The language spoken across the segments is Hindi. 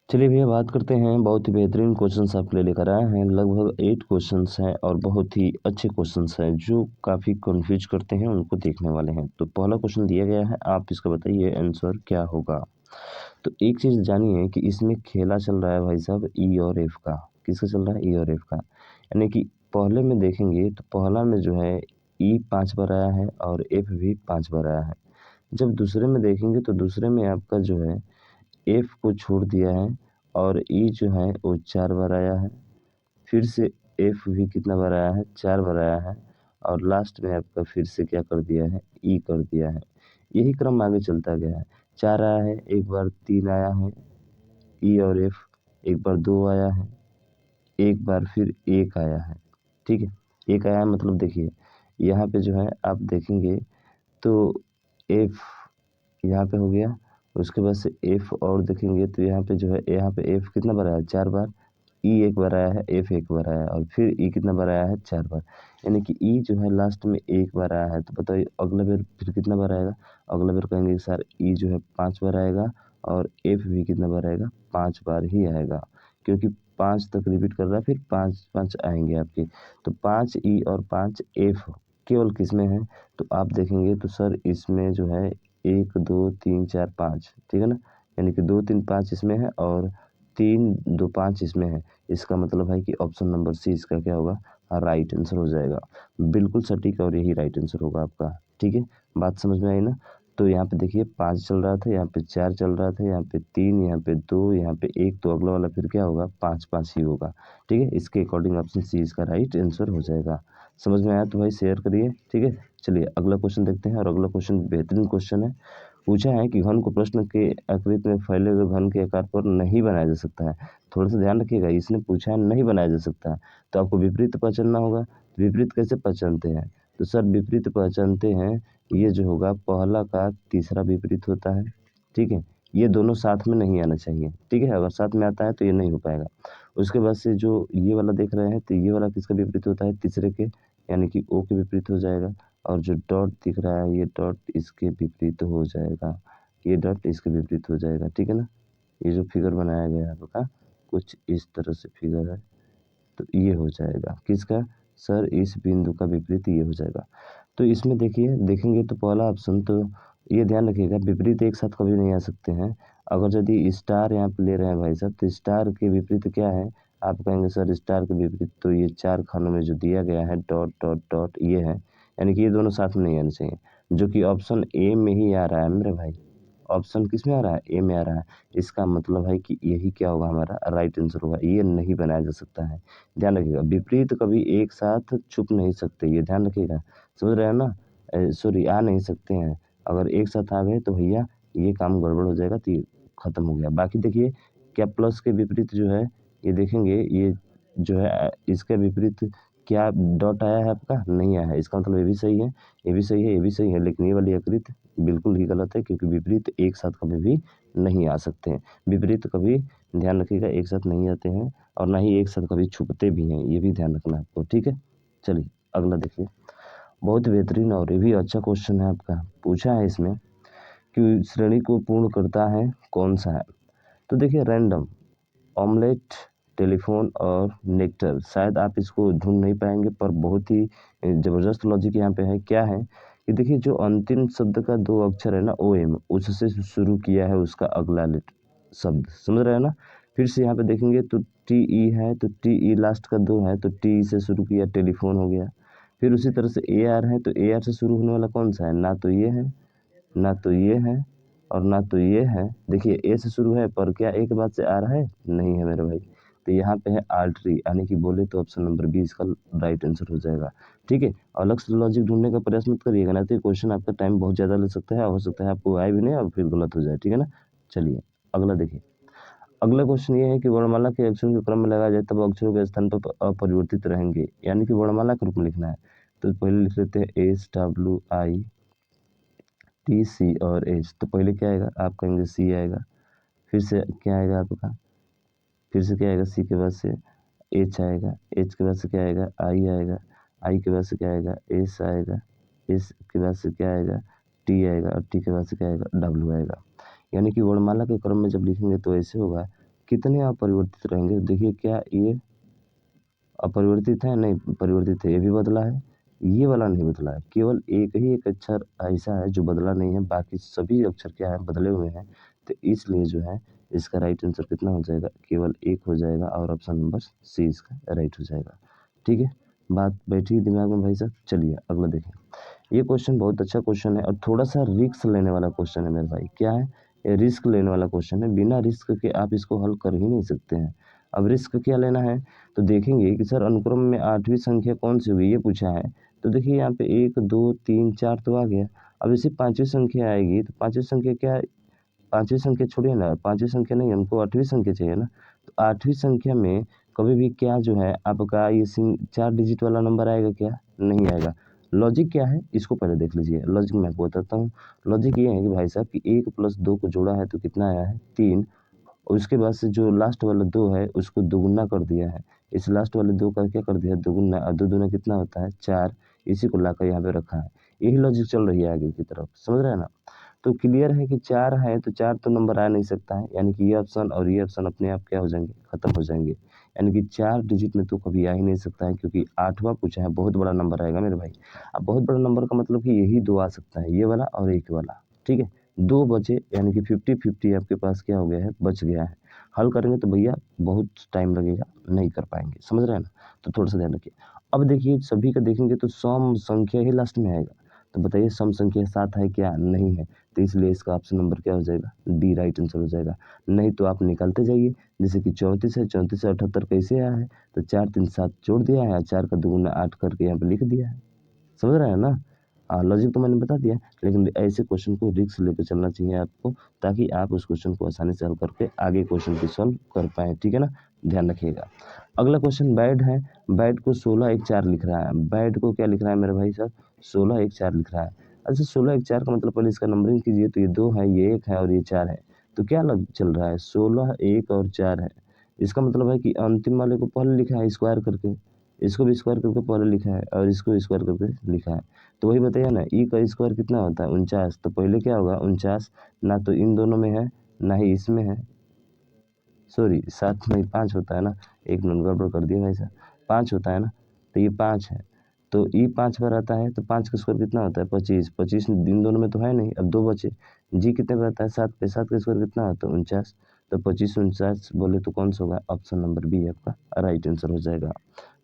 चलिए भैया बात करते हैं। बहुत ही बेहतरीन क्वेश्चंस आपके लिए लेकर आए हैं। लगभग 8 क्वेश्चंस हैं और बहुत ही अच्छे क्वेश्चंस हैं जो काफ़ी कंफ्यूज करते हैं उनको देखने वाले हैं। तो पहला क्वेश्चन दिया गया है, आप इसका बताइए आंसर क्या होगा। तो एक चीज़ जानिए कि इसमें खेला चल रहा है भाई साहब ई और एफ का। किसका चल रहा है? ई और एफ का। यानी कि पहले में देखेंगे तो पहला में जो है ई 5 बार आया है और एफ भी 5 बार आया है। जब दूसरे में देखेंगे तो दूसरे में आपका जो है एफ को छोड़ दिया है और ई जो है वो 4 बार आया है। फिर से एफ भी कितना बार आया है? 4 बार आया है। और लास्ट में आपका फिर से क्या कर दिया है? ई कर दिया है। यही क्रम आगे चलता गया है। 4 आया है, एक बार 3 आया है ई और एफ, एक बार 2 आया है, एक बार फिर 1 आया है। ठीक है? 1 आया है मतलब देखिए यहाँ पे जो है आप देखेंगे तो एफ यहाँ पे हो गया। उसके बाद से एफ और देखेंगे तो यहाँ पे जो है यहाँ पे एफ कितना बार आया है? 4 बार। ई एक बार आया है, एफ एक बार आया है और फिर ई कितना बार आया है? 4 बार। यानी कि ई जो है लास्ट में एक बार आया है। तो बताइए अगला बार फिर कितना बार आएगा? अगला बार कहेंगे सर ई जो है 5 बार आएगा और एफ भी कितना बार आएगा? 5 बार ही आएगा। क्योंकि 5 तक रिपीट कर रहा है, फिर 5-5 आएंगे आपके। तो 5 ई और 5 एफ केवल किसमें है? तो आप देखेंगे तो सर इसमें जो है 1, 2, 3, 4, 5, ठीक है ना? यानी कि 2, 3, 5 इसमें है और 3, 2, 5 इसमें है। इसका मतलब है कि ऑप्शन नंबर सी इसका क्या होगा? राइट आंसर हो जाएगा। बिल्कुल सटीक और यही राइट आंसर होगा आपका। ठीक है? बात समझ में आई ना? तो यहाँ पे देखिए 5 चल रहा था, यहाँ पे 4 चल रहा था, यहाँ पे 3, यहाँ पे 2, यहाँ पे 1, तो अगला वाला फिर क्या होगा? 5-5 ही होगा। ठीक है? इसके अकॉर्डिंग ऑप्शन सी इसका राइट आंसर हो जाएगा। समझ में आया तो भाई शेयर करिए। ठीक है? चलिए अगला क्वेश्चन देखते हैं और अगला क्वेश्चन बेहतरीन क्वेश्चन है। पूछा है कि घन को प्रश्न के आकृति में फैले हुए घन के आकार पर नहीं बनाया जा सकता है। थोड़ा सा ध्यान रखिएगा, इसने पूछा है नहीं बनाया जा सकता है। तो आपको विपरीत पहचानना होगा। विपरीत कैसे पहचानते हैं? तो सर विपरीत पहचानते हैं, ये जो होगा पहला का तीसरा विपरीत होता है। ठीक है? ये दोनों साथ में नहीं आना चाहिए। ठीक है? अगर साथ में आता है तो ये नहीं हो पाएगा। उसके बाद से जो ये वाला देख रहे हैं तो ये वाला किसका विपरीत होता है? तीसरे के, यानी कि ओ के विपरीत हो जाएगा। और जो डॉट दिख रहा है ये डॉट इसके विपरीत हो जाएगा। ये डॉट इसके विपरीत हो जाएगा। ठीक है ना? ये जो फिगर बनाया गया है आपका कुछ इस तरह से फिगर है। तो ये हो जाएगा किसका? सर इस बिंदु का विपरीत ये हो जाएगा। तो इसमें देखिए देखेंगे तो पहला ऑप्शन तो ये ध्यान रखिएगा विपरीत एक साथ कभी नहीं आ सकते हैं। अगर यदि स्टार यहाँ पे ले रहे हैं भाई साहब तो स्टार के विपरीत क्या है? आप कहेंगे सर स्टार के विपरीत तो ये 4 खानों में जो दिया गया है डॉट डॉट डॉट ये है। यानी कि ये दोनों साथ में नहीं आने चाहिए, जो कि ऑप्शन ए में ही आ रहा है मेरे भाई। ऑप्शन किस में आ रहा है? ए में आ रहा है। इसका मतलब है कि यही क्या होगा हमारा राइट आंसर होगा। ये नहीं बनाया जा सकता है। ध्यान रखिएगा विपरीत कभी एक साथ छुप नहीं सकते, ये ध्यान रखिएगा। समझ रहे हैं ना? सॉरी आ नहीं सकते हैं। अगर एक साथ आ गए तो भैया ये काम गड़बड़ हो जाएगा, तो ये खत्म हो गया। बाकी देखिए क्या प्लस के विपरीत जो है ये देखेंगे, ये जो है इसके विपरीत क्या डॉट आया है? आपका नहीं आया है। इसका मतलब ये भी सही है, ये भी सही है, ये भी सही है, लेकिन ये वाली आकृति बिल्कुल ही गलत है क्योंकि विपरीत एक साथ कभी भी नहीं आ सकते हैं। विपरीत कभी ध्यान रखिएगा एक साथ नहीं आते हैं और ना ही एक साथ कभी छुपते भी हैं, ये भी ध्यान रखना है आपको। ठीक है? चलिए अगला देखिए। बहुत बेहतरीन और ये भी अच्छा क्वेश्चन है आपका। पूछा है इसमें कि श्रेणी को पूर्ण करता है कौन सा है? तो देखिए रैंडम, ऑमलेट, टेलीफ़ोन और नेक्टर। शायद आप इसको ढूँढ नहीं पाएँगे पर बहुत ही ज़बरदस्त लॉजिक यहाँ पे है। क्या है कि देखिए जो अंतिम शब्द का 2 अक्षर है ना ओएम, उससे शुरू किया है उसका अगला शब्द। समझ रहे हैं ना? फिर से यहाँ पे देखेंगे तो टीई है तो टीई लास्ट का 2 है तो टी से शुरू किया टेलीफ़ोन हो गया। फिर उसी तरह से एआर है तो एआर से शुरू होने वाला कौन-सा है? ना तो ये है, ना तो ये है और ना तो ये है। देखिए ए से शुरू है पर क्या ए के बाद से आ रहा है? नहीं है मेरे भाई। तो यहाँ पे है आर्टरी, यानी कि बोले तो ऑप्शन नंबर बी इसका राइट आंसर हो जाएगा। ठीक है? अलग से लॉजिक ढूँढने का प्रयास मत करिएगा, नहीं तो ये क्वेश्चन आपका टाइम बहुत ज़्यादा ले सकता है, हो सकता है आपको आए भी नहीं और फिर गलत हो जाए। ठीक है ना? चलिए अगला देखिए। अगला क्वेश्चन ये है कि वर्णमाला के अक्षरों के क्रम में लगाया जाए तब अक्षरों के स्थान पर अपरिवर्तित रहेंगे, यानी कि वर्णमाला के रूप में लिखना है। तो पहले लिख लेते हैं S W I T C और एच। तो पहले क्या आएगा? आप कहेंगे सी आएगा। फिर से क्या आएगा आपका? फिर से क्या आएगा? सी के बाद से एच आएगा। एच के बाद से क्या आएगा? आई आएगा। आई के बाद से क्या आएगा? एस आएगा। एस के बाद से क्या आएगा? टी आएगा और टी के बाद से क्या आएगा? डब्ल्यू आएगा। यानी कि वर्णमाला के क्रम में जब लिखेंगे तो ऐसे होगा कितने अपरिवर्तित रहेंगे? देखिए क्या ये अपरिवर्तित है? नहीं परिवर्तित है, ये भी बदला है, ये वाला नहीं बदला है। केवल एक ही एक अक्षर ऐसा है जो बदला नहीं है, बाकी सभी अक्षर क्या है बदले हुए हैं। तो इसलिए जो है इसका राइट आंसर कितना हो जाएगा? केवल एक हो जाएगा और ऑप्शन नंबर सी इसका राइट हो जाएगा। ठीक है, बात बैठी दिमाग में भाई साहब। चलिए अगला देखें। ये क्वेश्चन बहुत अच्छा क्वेश्चन है और थोड़ा-सा रिस्क लेने वाला क्वेश्चन है मेरे भाई। क्या है? ये रिस्क लेने वाला क्वेश्चन है। बिना रिस्क के आप इसको हल कर ही नहीं सकते हैं। अब रिस्क क्या लेना है? तो देखेंगे कि सर अनुक्रम में 8वीं संख्या कौन-सी हुई? ये पूछा है। तो देखिए यहाँ पे 1, 2, 3, 4 तो आ गया। अब जैसे 5वीं संख्या आएगी तो 5वीं संख्या क्या है? 5वीं संख्या छोड़िए ना, 5वीं संख्या नहीं हमको 8वीं संख्या चाहिए ना। तो 8वीं संख्या में कभी भी क्या जो है आपका ये 4 डिजिट वाला नंबर आएगा क्या? नहीं आएगा। लॉजिक क्या है? इसको पहले देख लीजिए। लॉजिक मैं आपको बताता हूँ। लॉजिक ये है कि भाई साहब कि 1 + 2 को जोड़ा है तो कितना आया है? 3 और उसके बाद से जो लास्ट वाला 2 है उसको दोगुना कर दिया है। इस लास्ट वाले 2 का क्या कर दिया? दोगुना और 2 दूना कितना होता है? 4 इसी को लाकर यहाँ पे रखा है। यही लॉजिक चल रही है आगे की तरफ, समझ रहे हैं ना? तो क्लियर है कि 4 है तो 4 तो नंबर आ नहीं सकता है, यानी कि ये ऑप्शन और ये ऑप्शन अपने आप क्या हो जाएँगे? खत्म हो जाएँगे। यानी कि 4 डिजिट में तो कभी आ ही नहीं सकता है क्योंकि 8वाँ पूछा है, बहुत बड़ा नंबर आएगा मेरे भाई। अब बहुत बड़ा नंबर का मतलब कि यही 2 आ सकता है, ये वाला और एक वाला, ठीक है? 2 बचे यानी कि 50-50 आपके पास क्या हो गया है? बच गया है। हल करेंगे तो भैया बहुत टाइम लगेगा, नहीं कर पाएँगे, समझ रहे हैं ना? तो थोड़ा-सा ध्यान रखिए। अब देखिए सभी का देखेंगे तो सम संख्या ही लास्ट में आएगा। तो बताइए सम संख्या 7 है क्या? नहीं है। तो इसलिए इसका ऑप्शन नंबर क्या हो जाएगा? डी राइट आंसर हो जाएगा। नहीं तो आप निकालते जाइए, जैसे कि 34 है, 34 से 78 कैसे आया है? तो 4 3 7 जोड़ दिया है और 4 का दुगुना 8 करके यहाँ पे लिख दिया है। समझ रहे हैं ना? लॉजिक तो मैंने बता दिया, लेकिन ऐसे क्वेश्चन को रिस्क लेके चलना चाहिए आपको, ताकि आप उस क्वेश्चन को आसानी से हल करके आगे क्वेश्चन को सॉल्व कर पाएँ, ठीक है ना? ध्यान रखिएगा। अगला क्वेश्चन बैड है, बैड को 16 1 4 लिख रहा है। बैड को क्या लिख रहा है मेरे भाई साहब? 16 1 4 लिख रहा है। अच्छा 16 1 4 का मतलब पहले इसका नंबरिंग कीजिए, तो ये 2 है, ये 1 है और ये 4 है। तो क्या लग चल रहा है? 16 1 और 4 है। इसका मतलब है कि अंतिम वाले को पहले लिखा है स्क्वायर करके, इसको भी स्क्वायर करके पहले लिखा है और इसको स्क्वायर करके लिखा है। तो वही बताइए ना, ई का स्क्वायर कितना होता है? 49। तो पहले क्या होगा? 49 ना तो इन दोनों में है, ना ही इसमें है। सॉरी 7 नहीं 5 होता है ना, एक मिनट गड़बड़ कर दिया भाई साहब। 5 होता है ना, तो ये 5 है। तो ई 5 बार आता है तो 5 का स्क्वायर कितना होता है? 25। 25 इन दोनों में तो है नहीं, अब 2 बचे। जी कितने पे आता है? 7 पे। 7 का स्क्वायर कितना होता है? 49। तो 25 49 बोले तो कौन सा होगा? ऑप्शन नंबर बी आपका राइट आंसर हो जाएगा।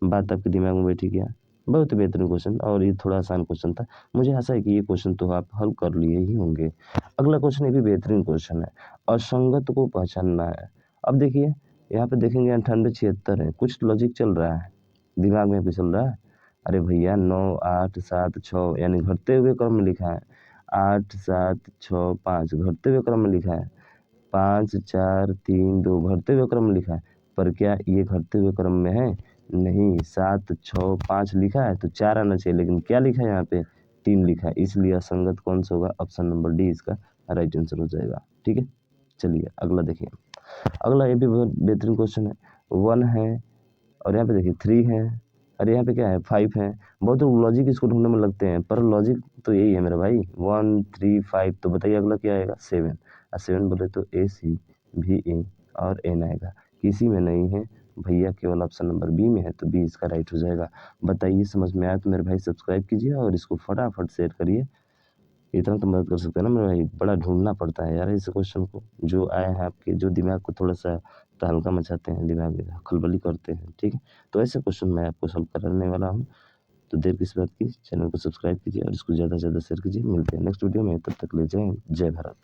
बात आपके दिमाग में बैठी क्या? बहुत ही बेहतरीन क्वेश्चन और ये थोड़ा आसान क्वेश्चन था। मुझे आशा है कि ये क्वेश्चन तो आप हल कर लिए ही होंगे। अगला क्वेश्चन ये भी बेहतरीन क्वेश्चन है। असंगत को पहचानना है। अब देखिए यहाँ पे देखेंगे 98 76 है, कुछ लॉजिक चल रहा है, दिमाग में भी चल रहा है। अरे भैया 9 8 7 6 यानी घटते हुए क्रम में लिखा है। 8 7 6 5 घटते हुए क्रम में लिखा है। 5 4 3 2 घटते हुए क्रम में लिखा है। पर क्या ये घटते हुए क्रम में है? नहीं, 7 6 5 लिखा है तो 4 आना चाहिए, लेकिन क्या लिखा है यहाँ पे? 3 लिखा है, इसलिए असंगत कौन सा होगा? ऑप्शन नंबर डी इसका राइट आंसर हो जाएगा। ठीक है, चलिए अगला देखिए। अगला ये भी बहुत बेहतरीन क्वेश्चन है। 1 है और यहाँ पे देखिए 3 है और यहाँ पे क्या है? 5 है। बहुत लोग लॉजिक इसको ढूँढने में लगते हैं, पर लॉजिक तो यही है मेरा भाई, 1 3 5। तो बताइए अगला क्या आएगा? 7 और 7 बोले तो ए सी भी ए और एन आएगा। किसी में नहीं है भैया, केवल ऑप्शन नंबर बी में है, तो बी इसका राइट हो जाएगा। बताइए समझ में आया तो मेरे भाई सब्सक्राइब कीजिए और इसको फटाफट शेयर करिए। इतना तो मदद कर सकते हैं ना मेरे भाई, बड़ा ढूँढना पड़ता है यार इस क्वेश्चन को, जो आए हैं आपके जो दिमाग को थोड़ा-सा तहलका मचाते हैं, दिमाग में खलबली करते हैं, ठीक है? तो ऐसे क्वेश्चन मैं आपको सॉल्व कराने वाला हूँ, तो देर किस बात की, चैनल को सब्सक्राइब कीजिए और इसको ज़्यादा से ज़्यादा शेयर कीजिए। मिलते हैं नेक्स्ट वीडियो में, तब तक के लिए जय हिंद, जय भारत।